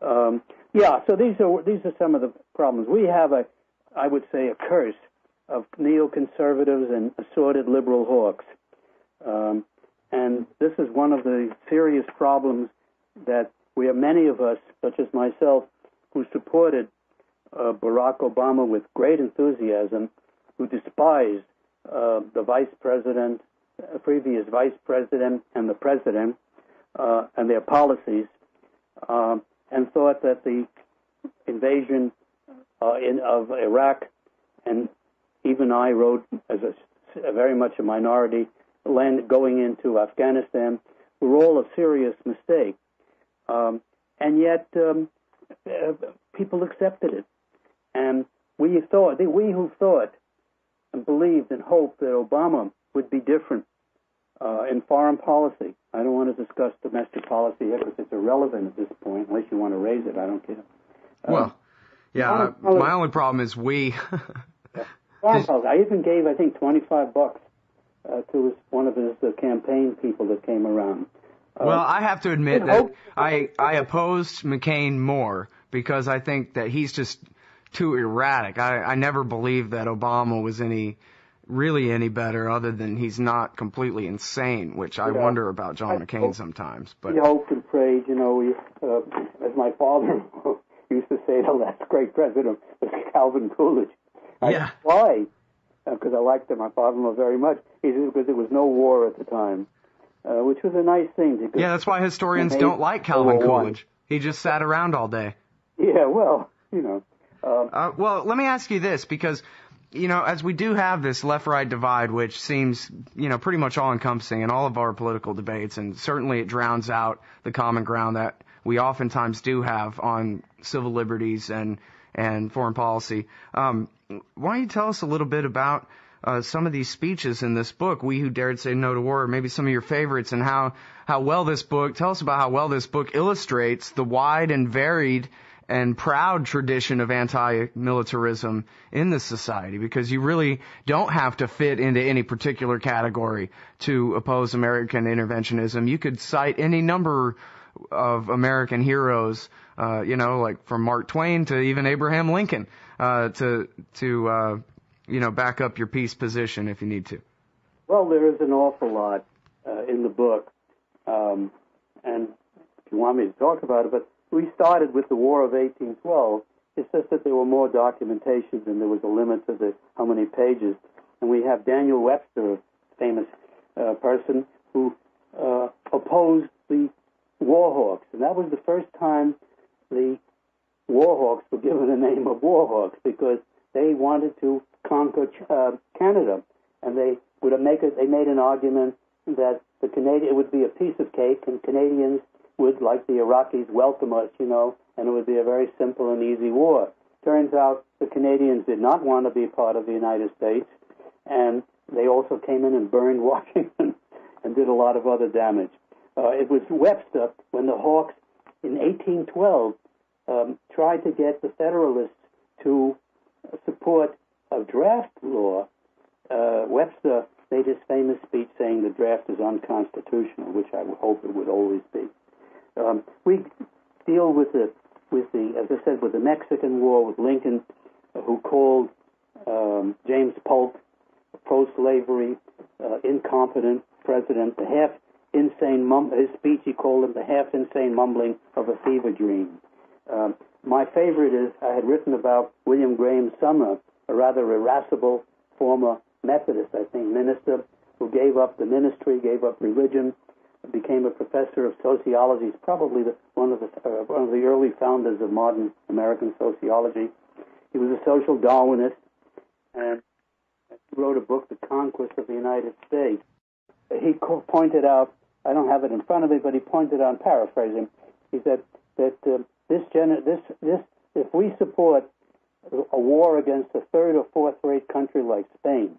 Yeah, so these are some of the problems. We have I would say, a curse of neoconservatives and assorted liberal hawks. And this is one of the serious problems that we have many of us, such as myself, who supported Barack Obama with great enthusiasm, who despised the vice president, previous vice president, and the president, and their policies, and thought that the invasion of Iraq, and even I wrote as a very much a minority, going into Afghanistan, were all a serious mistake. And yet people accepted it. And we who thought and believed and hoped that Obama would be different in foreign policy. I don't want to discuss domestic policy here because it's irrelevant at this point, unless you want to raise it. I don't care. Well, yeah, my only problem is we. Foreign policy. I even gave, I think, $25 to one of his campaign people that came around. Well, I have to admit that I opposed McCain more because I think that he's just too erratic. I never believed that Obama was really any better, other than he's not completely insane, which I wonder about John McCain sometimes. But we hoped and prayed, as my father used to say, the last great president was Calvin Coolidge. Yeah. Why? Because I liked my father-in-law very much. He said because there was no war at the time, which was a nice thing. Yeah, that's why historians don't like Calvin Coolidge. He just sat around all day. Yeah, well, well, let me ask you this, because, as we do have this left-right divide, which seems, pretty much all-encompassing in all of our political debates, and certainly it drowns out the common ground that we oftentimes do have on civil liberties and foreign policy. Why don't you tell us a little bit about some of these speeches in this book, We Who Dared Say No to War, or maybe some of your favorites, and how well this book, tell us about how well this book illustrates the wide and varied and proud tradition of anti-militarism in this society, because you really don't have to fit into any particular category to oppose American interventionism. You could cite any number of American heroes, like from Mark Twain to even Abraham Lincoln, to back up your peace position if you need to. Well, there is an awful lot in the book, and if you want me to talk about it, but we started with the War of 1812. It's just that there were more documentations and there was a limit to how many pages. And we have Daniel Webster, a famous person, who opposed the Warhawks. And that was the first time the Warhawks were given the name of Warhawks, because they wanted to conquer Canada. And they made an argument that it would be a piece of cake, and Canadians would, like the Iraqis, welcome us, and it would be a very simple and easy war. Turns out the Canadians did not want to be part of the United States, and they also came in and burned Washington and did a lot of other damage. It was Webster, when the Hawks in 1812 tried to get the Federalists to support a draft law. Webster made his famous speech saying the draft is unconstitutional, which I would hope it would always be. We deal with the, as I said, with the Mexican War, with Lincoln, who called James Polk a pro-slavery, incompetent president, the half-insane his speech, he called him the half-insane mumbling of a fever dream. My favorite is, I had written about William Graham Sumner, a rather irascible former Methodist, I think, minister, who gave up the ministry, gave up religion, became a professor of sociology. He's probably one of the early founders of modern American sociology. He was a social Darwinist, and he wrote a book, The Conquest of the United States. He pointed out, I don't have it in front of me, but he pointed out, I'm paraphrasing, he said that if we support a war against a third or fourth-rate country like Spain,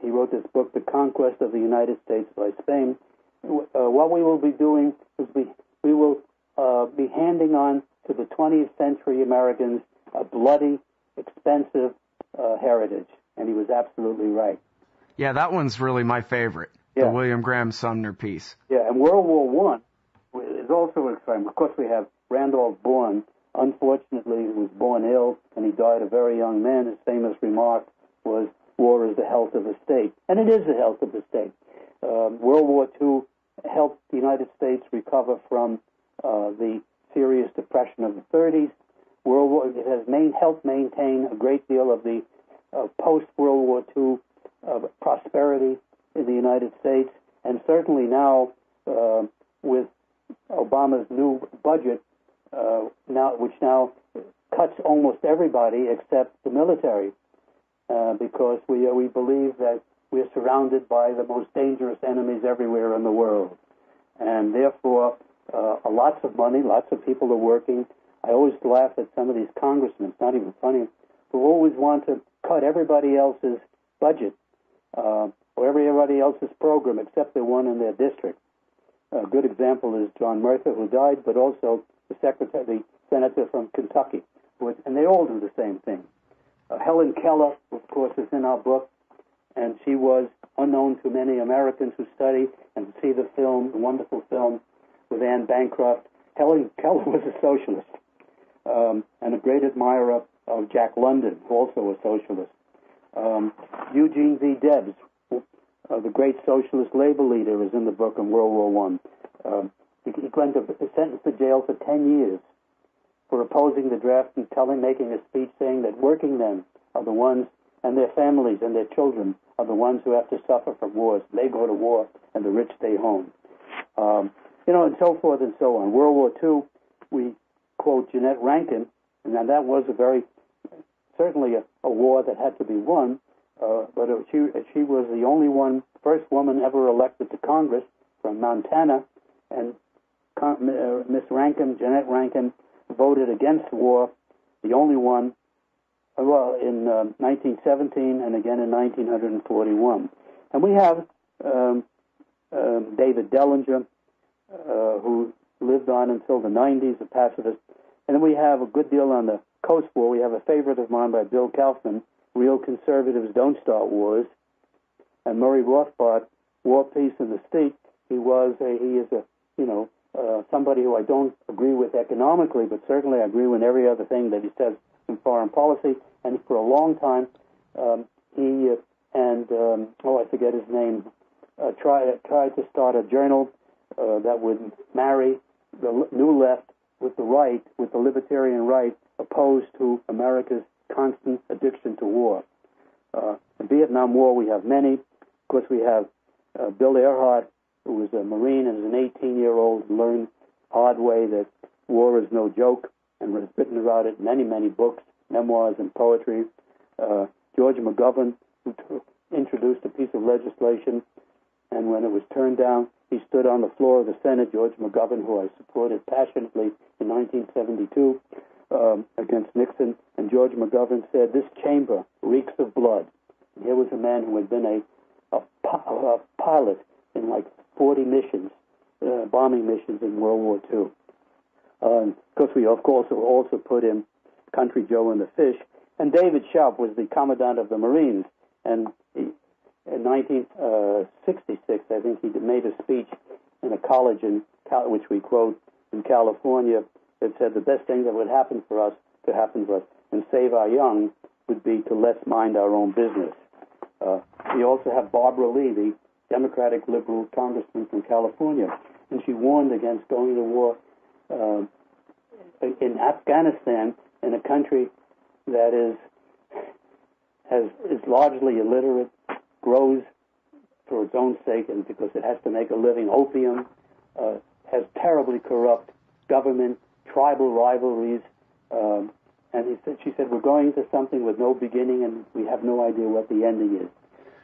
he wrote this book, The Conquest of the United States by Spain. What we will be doing is we will be handing on to the 20th century Americans a bloody, expensive heritage. And he was absolutely right. Yeah, that one's really my favorite, the William Graham Sumner piece. Yeah, and World War I, is also extreme. Of course, we have Randolph Bournes. Unfortunately, he was born ill, and he died a very young man. His famous remark was, "War is the health of the state." And it is the health of the state. World War II helped the United States recover from the serious depression of the 30s. It has helped maintain a great deal of the post-World War II prosperity in the United States, and certainly now with Obama's new budget, which now cuts almost everybody except the military, because we believe that we're surrounded by the most dangerous enemies everywhere in the world, and therefore lots of money, lots of people are working. I always laugh at some of these congressmen, it's not even funny, who always want to cut everybody else's budget or everybody else's program except the one in their district. A good example is John Murtha, who died, but also the senator from Kentucky, and they all do the same thing. Helen Keller, of course, is in our book, and she was unknown to many Americans who study and see the film, the wonderful film with Anne Bancroft. Helen Keller was a socialist and a great admirer of Jack London, also a socialist. Eugene V. Debs, the great socialist labor leader, is in the book in World War I. He went sentenced to jail for 10 years for opposing the draft and making a speech saying that working men are the ones, and their families and their children are the ones who have to suffer from wars. They go to war and the rich stay home. And so forth and so on. World War II, we quote Jeanette Rankin, and that was certainly a war that had to be won, but she was the first woman ever elected to Congress from Montana, and Miss Rankin, Jeanette Rankin, voted against war, the only one, in 1917 and again in 1941. And we have David Dellinger, who lived on until the 90s, a pacifist. And then we have a good deal on the Coast War. We have a favorite of mine by Bill Kaufman, Real Conservatives Don't Start Wars. And Murray Rothbard, War, Peace, and the State. He is somebody who I don't agree with economically, but certainly I agree with every other thing that he says in foreign policy. And for a long time, he I forget his name, tried to start a journal that would marry the New Left with the right, with the libertarian right, opposed to America's constant addiction to war. The Vietnam War, we have many. Of course, we have Bill Earhart, who was a Marine and is an 18-year-old, learned hard way that war is no joke, and has written about it in many, many books, memoirs, and poetry. George McGovern, who introduced a piece of legislation, and when it was turned down, he stood on the floor of the Senate, George McGovern, who I supported passionately in 1972 against Nixon, and George McGovern said, "This chamber reeks of blood." And here was a man who had been a pilot in like 40 missions, bombing missions in World War II. Of course, we also put in Country Joe and the Fish. And David Sharp was the commandant of the Marines. And in 1966, I think he made a speech in a college which we quote in California, that said the best thing that would happen for us and save our young would be to less mind our own business. We also have Barbara Lee, the Democratic liberal congressman from California, and she warned against going to war in Afghanistan, in a country that is largely illiterate, grows for its own sake and because it has to make a living, opium, has terribly corrupt government, tribal rivalries, and she said, we're going to something with no beginning and we have no idea what the ending is.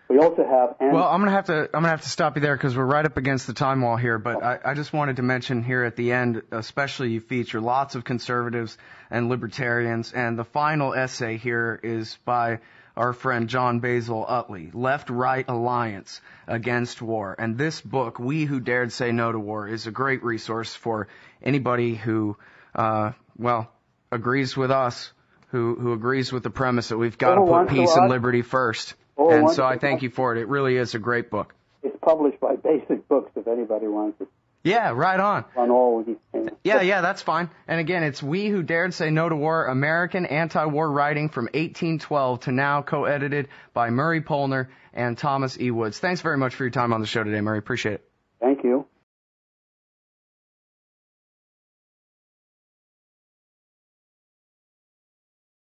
We also have... Well, I'm gonna have to stop you there because we're right up against the time wall here. But I just wanted to mention here at the end, especially you feature lots of conservatives and libertarians, and the final essay here is by our friend John Basil Utley, Left-Right Alliance Against War. And this book, We Who Dared Say No to War, is a great resource for anybody who, agrees with us, who agrees with the premise that we've got to put peace and liberty first. And so I thank you for it. It really is a great book. It's published by Basic Books, if anybody wants it. Yeah, right on. On all of these things. Yeah, that's fine. And again, it's We Who Dared Say No to War, American Anti-War Writing from 1812 to now, co-edited by Murray Polner and Thomas E. Woods. Thanks very much for your time on the show today, Murray. Appreciate it. Thank you.